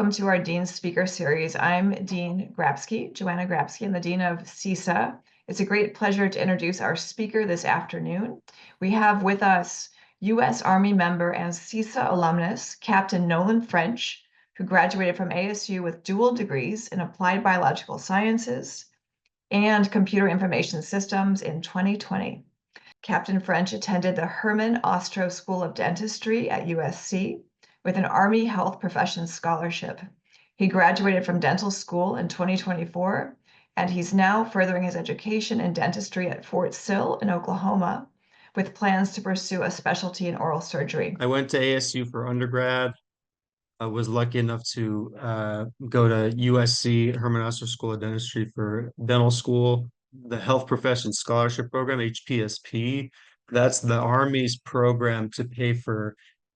welcome to our Dean Speaker Series. I'm Dean Grabsky, Joanna Grabsky. I'm the Dean of CISA. It's a great pleasure to introduce our speaker this afternoon. We have with us U.S. Army member and CISA alumnus, Captain Nolan French, who graduated from ASU with dual degrees in Applied Biological Sciences and Computer Information Systems in 2020. Captain French attended the Herman Ostrow School of Dentistry at USC with an Army Health Professions Scholarship. He graduated from dental school in 2024, and he's now furthering his education in dentistry at Fort Sill in Oklahoma, with plans to pursue a specialty in oral surgery. I went to ASU for undergrad. I was lucky enough to go to USC, Herman Ostrow School of Dentistry for dental school. The Health Professions Scholarship Program, HPSP, that's the Army's program to pay for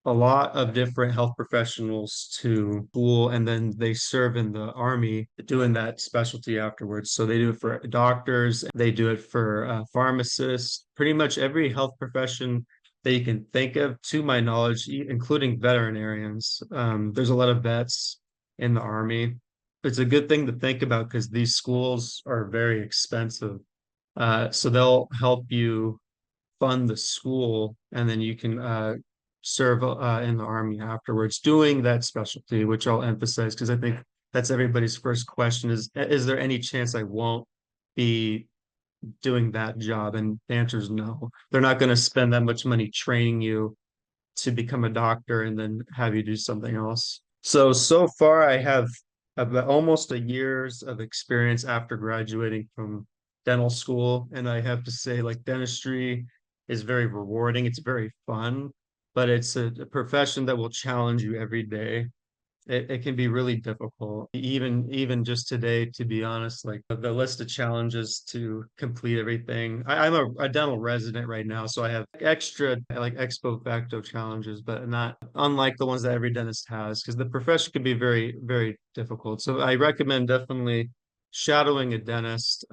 a lot of different health professionals to school, and then they serve in the Army doing that specialty afterwards. So they do it for doctors, they do it for pharmacists, pretty much every health profession that you can think of, to my knowledge, including veterinarians. There's a lot of vets in the Army. It's a good thing to think about because these schools are very expensive. So they'll help you fund the school, and then you can serve in the Army afterwards, doing that specialty, which I'll emphasize because I think that's everybody's first question is there any chance I won't be doing that job? And the answer is no. They're not going to spend that much money training you to become a doctor and then have you do something else. So far I have about almost a year's of experience after graduating from dental school. And I have to say, like, dentistry is very rewarding. It's very fun, but it's a profession that will challenge you every day. It can be really difficult. Even just today, to be honest, like the list of challenges to complete everything. I'm a dental resident right now, so I have extra like ex post facto challenges, but not unlike the ones that every dentist has, because the profession can be very, very difficult. So I recommend definitely shadowing a dentist.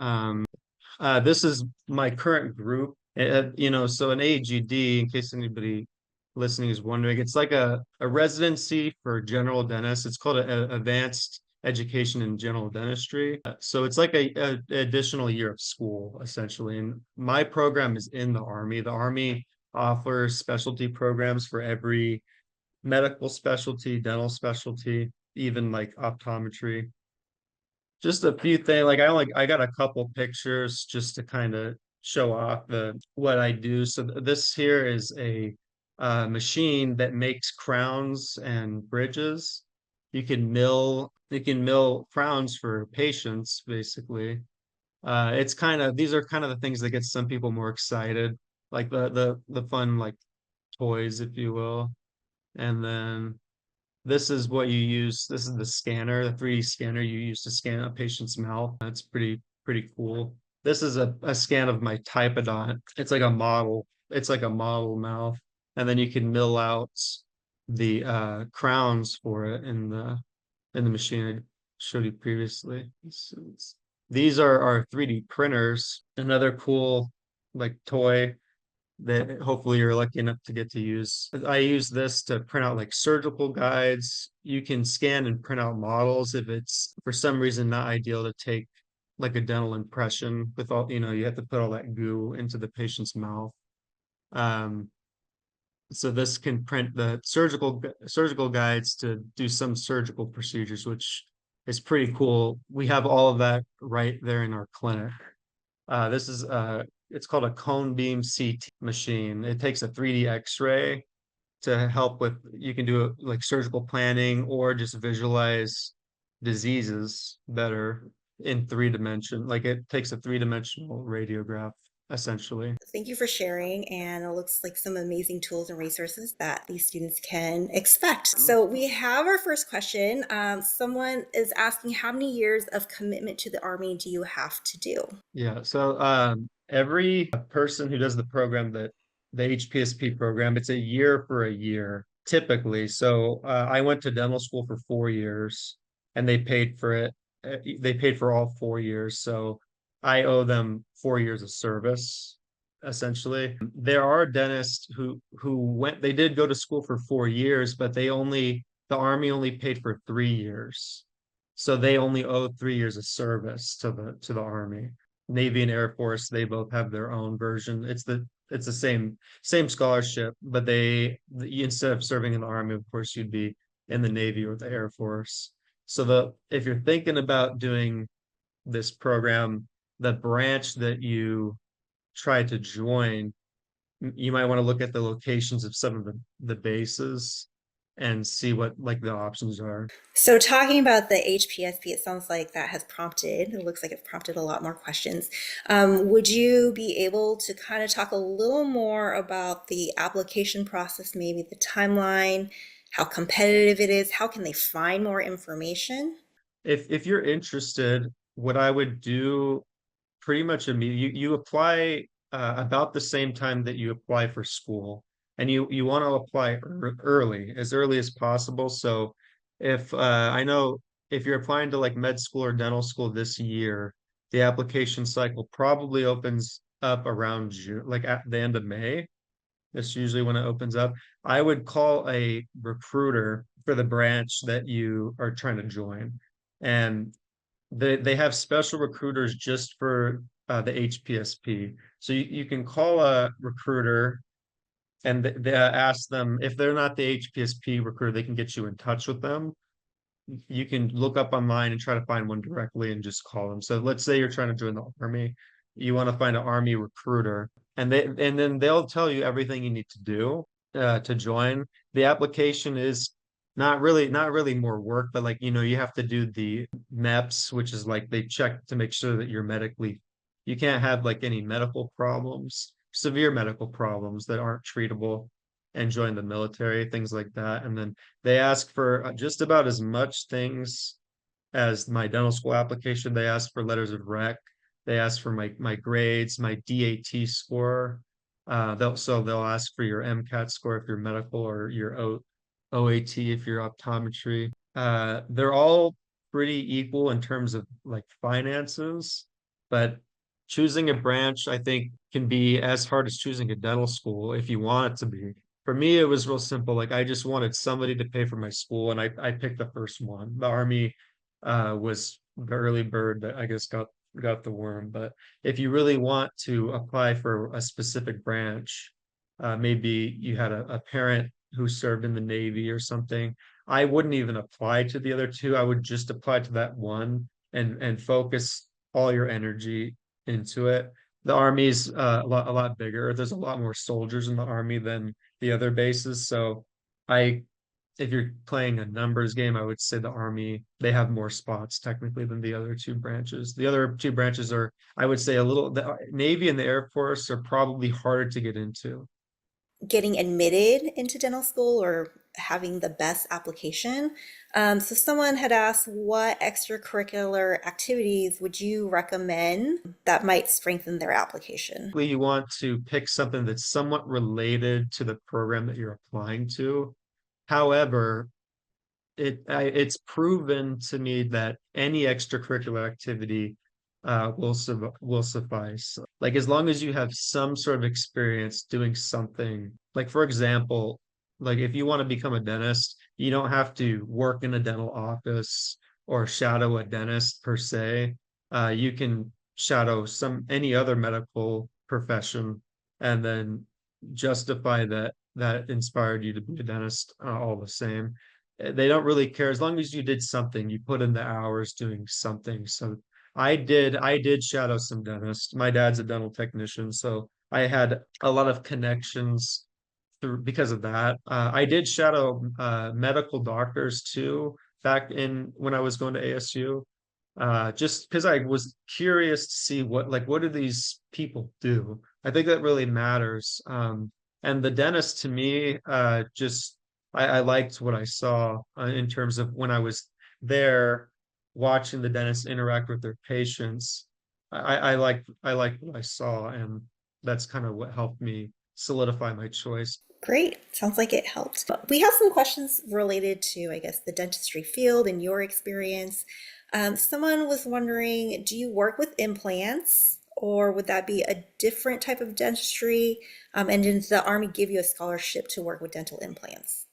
This is my current group. So an AGD, in case anybody listening is wondering, it's like a residency for general dentists. It's called an advanced education in general dentistry. So it's like a additional year of school, essentially. And my program is in the Army. The Army offers specialty programs for every medical specialty, dental specialty, even like optometry. Just a few things, like I got a couple pictures just to kind of show off the what I do. So this here is a machine that makes crowns and bridges. You can mill crowns for patients, basically. These are kind of the things that get some people more excited, like the fun like toys, if you will. And then this is what you use. This is the scanner, the 3D scanner you use to scan a patient's mouth. That's pretty cool. This is a scan of my typodont. It's like a model. It's like a model mouth. And then you can mill out the crowns for it in the machine I showed you previously. These are our 3D printers. Another cool like toy that hopefully you're lucky enough to get to use. I use this to print out like surgical guides. You can scan and print out models if it's for some reason not ideal to take like a dental impression with all, you have to put all that goo into the patient's mouth. Um, so this can print the surgical guides to do some surgical procedures, which is pretty cool. We have all of that right there in our clinic. This is it's called a cone beam CT machine. It takes a 3D X-ray to help with, you can do like surgical planning or just visualize diseases better in 3 dimension. Like it takes a 3-dimensional radiograph, essentially. Thank you for sharing, and it looks like some amazing tools and resources that these students can expect. So we have our first question. Someone is asking, how many years of commitment to the Army do you have to do? Yeah, so every person who does the program, that the HPSP program, it's a year for a year typically. So I went to dental school for 4 years, and they paid for it. They paid for all 4 years. So I owe them 4 years of service, essentially. There are dentists who went, they did go to school for 4 years, but they only the Army only paid for 3 years. So they only owe 3 years of service to the Army. Navy and Air Force, they both have their own version. It's the same scholarship, but instead of serving in the Army, of course, you'd be in the Navy or the Air Force. So if you're thinking about doing this program, the branch that you try to join, you might want to look at the locations of some of the bases and see what like the options are. So talking about the HPSP, it sounds like that has prompted, it looks like it's prompted a lot more questions. Would you be able to kind of talk a little more about the application process, maybe the timeline, how competitive it is, how can they find more information? If you're interested, what I would do pretty much immediately, you apply about the same time that you apply for school, and you want to apply as early as possible. So if I know if you're applying to like med school or dental school this year, the application cycle probably opens up around June, like at the end of May. That's usually when it opens up. I would call a recruiter for the branch that you are trying to join. And they have special recruiters just for the HPSP. So you can call a recruiter and they ask them if they're not the HPSP recruiter, they can get you in touch with them. You can look up online and try to find one directly and just call them. So let's say you're trying to join the Army, you want to find an Army recruiter, and then they'll tell you everything you need to do to join. The application is not really more work, but like you have to do the MEPS, which is like they check to make sure that you can't have like any medical problems, severe medical problems that aren't treatable, and join the military, things like that. And then they ask for just about as much things as my dental school application. They ask for letters of rec. They ask for my grades, my DAT score. They'll ask for your MCAT score if you're medical, or your OAT if you're optometry. They're all pretty equal in terms of like finances, but choosing a branch, I think, can be as hard as choosing a dental school if you want it to be. For me, it was real simple. Like I just wanted somebody to pay for my school, and I picked the first one. The Army was the early bird that I guess got the worm. But if you really want to apply for a specific branch, maybe you had a parent who served in the Navy or something. I wouldn't even apply to the other two. I would just apply to that one and focus all your energy into it. The Army's a lot bigger. There's a lot more soldiers in the Army than the other bases. So I if you're playing a numbers game, I would say the Army, they have more spots technically than the other two branches. The other two branches are, I would say, the Navy and the Air Force are probably harder to get into. Getting admitted into dental school or having the best application. So someone had asked, what extracurricular activities would you recommend that might strengthen their application? You want to pick something that's somewhat related to the program that you're applying to. However, it's proven to me that any extracurricular activity will suffice. Like as long as you have some sort of experience doing something. Like for example, like if you want to become a dentist, you don't have to work in a dental office or shadow a dentist per se. You can shadow any other medical profession and then justify that inspired you to be a dentist all the same. They don't really care as long as you did something, you put in the hours doing something. So I did shadow some dentists. My dad's a dental technician, so I had a lot of connections through because of that. I did shadow medical doctors too back in when I was going to ASU. Just because I was curious to see what do these people do? I think that really matters. And the dentist to me, I liked what I saw in terms of when I was there watching the dentists interact with their patients. I liked what I saw, and that's kind of what helped me solidify my choice. Great. Sounds like it helped. We have some questions related to, I guess, the dentistry field and your experience. Someone was wondering, do you work with implants or would that be a different type of dentistry? And did the Army give you a scholarship to work with dental implants?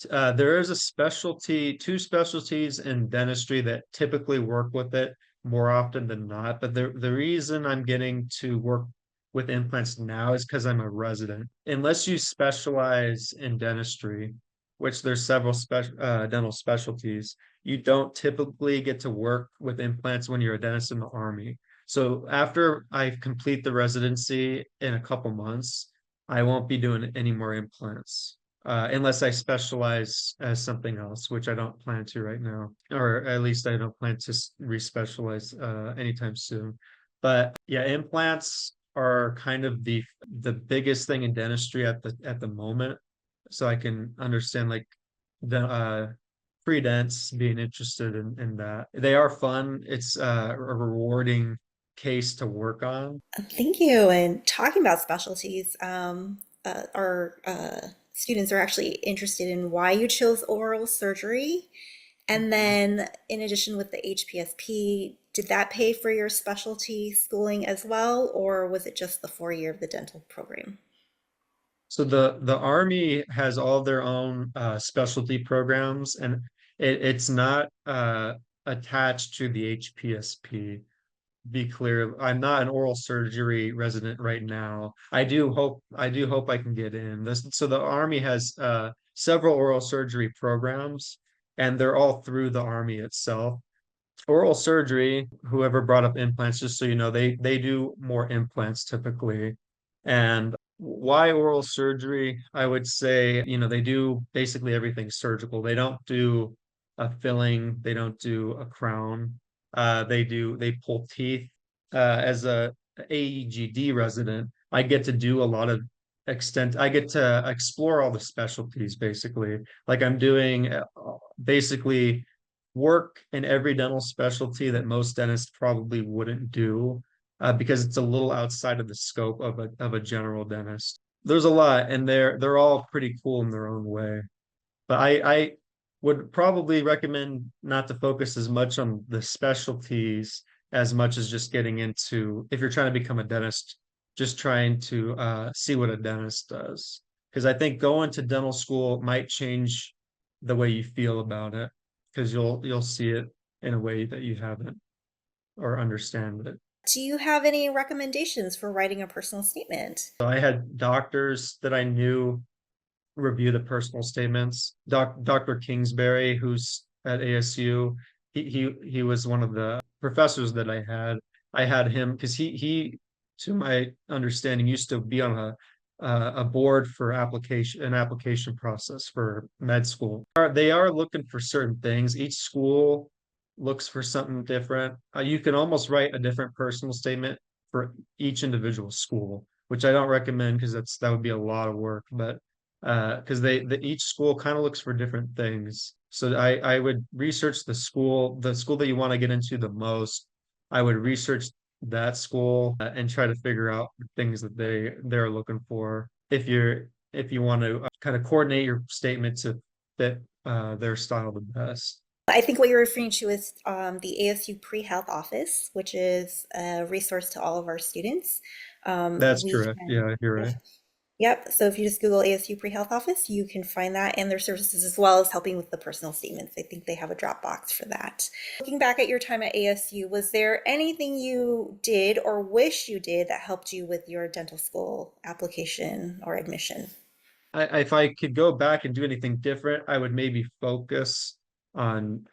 There is a specialty, two specialties in dentistry that typically work with it more often than not. But the reason I'm getting to work with implants now is because I'm a resident. Unless you specialize in dentistry, which there's several dental specialties, you don't typically get to work with implants when you're a dentist in the Army. So after I complete the residency in a couple months, I won't be doing any more implants unless I specialize as something else, which I don't plan to right now, or at least I don't plan to respecialize anytime soon. But yeah, implants are kind of the biggest thing in dentistry at the moment. So I can understand like the pre-dents being interested in that. They are fun. It's a rewarding case to work on. Thank you. And talking about specialties, our students are actually interested in why you chose oral surgery. And then, in addition, with the HPSP, did that pay for your specialty schooling as well, or was it just the 4 year of the dental program? So the Army has all their own specialty programs, and it's not attached to the HPSP. Be clear, I'm not an oral surgery resident right now. I do hope I can get in. So the Army has several oral surgery programs, and they're all through the Army itself. Oral surgery, whoever brought up implants, just so you know, they do more implants typically. And why oral surgery? I would say, they do basically everything surgical. They don't do a filling, they don't do a crown. They pull teeth. As a AEGD resident, I get to do a lot of I get to explore all the specialties basically. Like I'm doing basically work in every dental specialty that most dentists probably wouldn't do because it's a little outside of the scope of a general dentist. There's a lot, and they're all pretty cool in their own way. But I would probably recommend not to focus as much on the specialties as much as just getting into, if you're trying to become a dentist, just trying to see what a dentist does. Because I think going to dental school might change the way you feel about it, because you'll see it in a way that you haven't or understand it. Do you have any recommendations for writing a personal statement? So I had doctors that I knew review the personal statements. Dr. Kingsbury, who's at ASU, he was one of the professors that I had. I had him because he, to my understanding, used to be on a board for an application process for med school. They are looking for certain things. Each school looks for something different. You can almost write a different personal statement for each individual school, which I don't recommend because that would be a lot of work. But because each school kind of looks for different things. So I would research the school that you want to get into the most. I would research that school and try to figure out things that they're looking for. If you want to kind of coordinate your statement to fit their style the best. I think what you're referring to is the ASU pre-health office, which is a resource to all of our students. That's We correct. can, Yeah, you're right. yep. So if you just Google ASU pre-health office, you can find that and their services as well as helping with the personal statements. I think they have a drop box for that. Looking back at your time at ASU, was there anything you did or wish you did that helped you with your dental school application or admission? If I could go back and do anything different, I would maybe focus on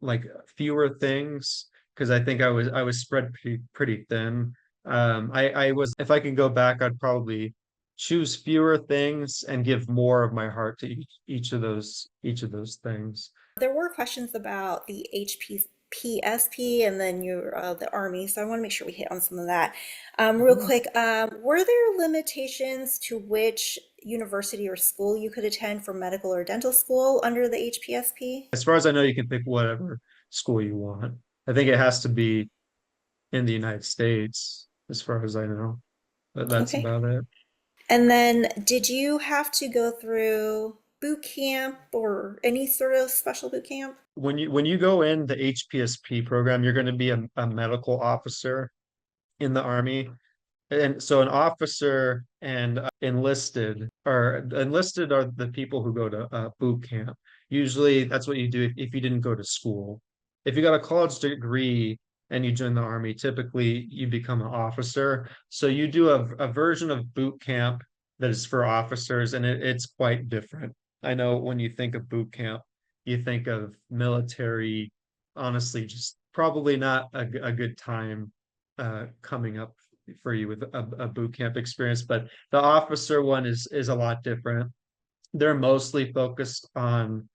like fewer things because I think I was spread pretty thin. I was if I could go back, I'd probably choose fewer things and give more of my heart to each of those things. There were questions about the HPSP and then the Army, so I want to make sure we hit on some of that. Real Mhm. quick, were there limitations to which university or school you could attend for medical or dental school under the HPSP? As far as I know, you can pick whatever school you want. I think it has to be in the United States, as far as I know, but that's Okay. about it. And then did you have to go through boot camp or any sort of special boot camp? When you go in the HPSP program, you're going to be a medical officer in the Army. And so an officer and enlisted are the people who go to boot camp. Usually that's what you do if you didn't go to school. If you got a college degree and you join the army, typically you become an officer. So you do a version of boot camp that is for officers, and it's quite different. I know when you think of boot camp, you think of military, honestly, just probably not a good time coming up for you with a boot camp experience, but the officer one is a lot different. They're mostly focused on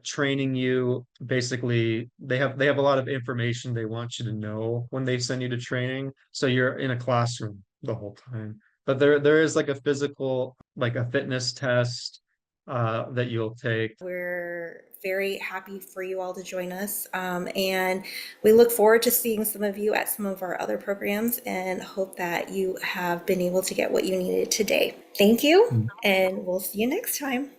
training you. Basically, they have a lot of information they want you to know when they send you to training. So you're in a classroom the whole time. But there is like a physical, like a fitness test that you'll take. We're very happy for you all to join us. And we look forward to seeing some of you at some of our other programs and hope that you have been able to get what you needed today. Thank you, and we'll see you next time.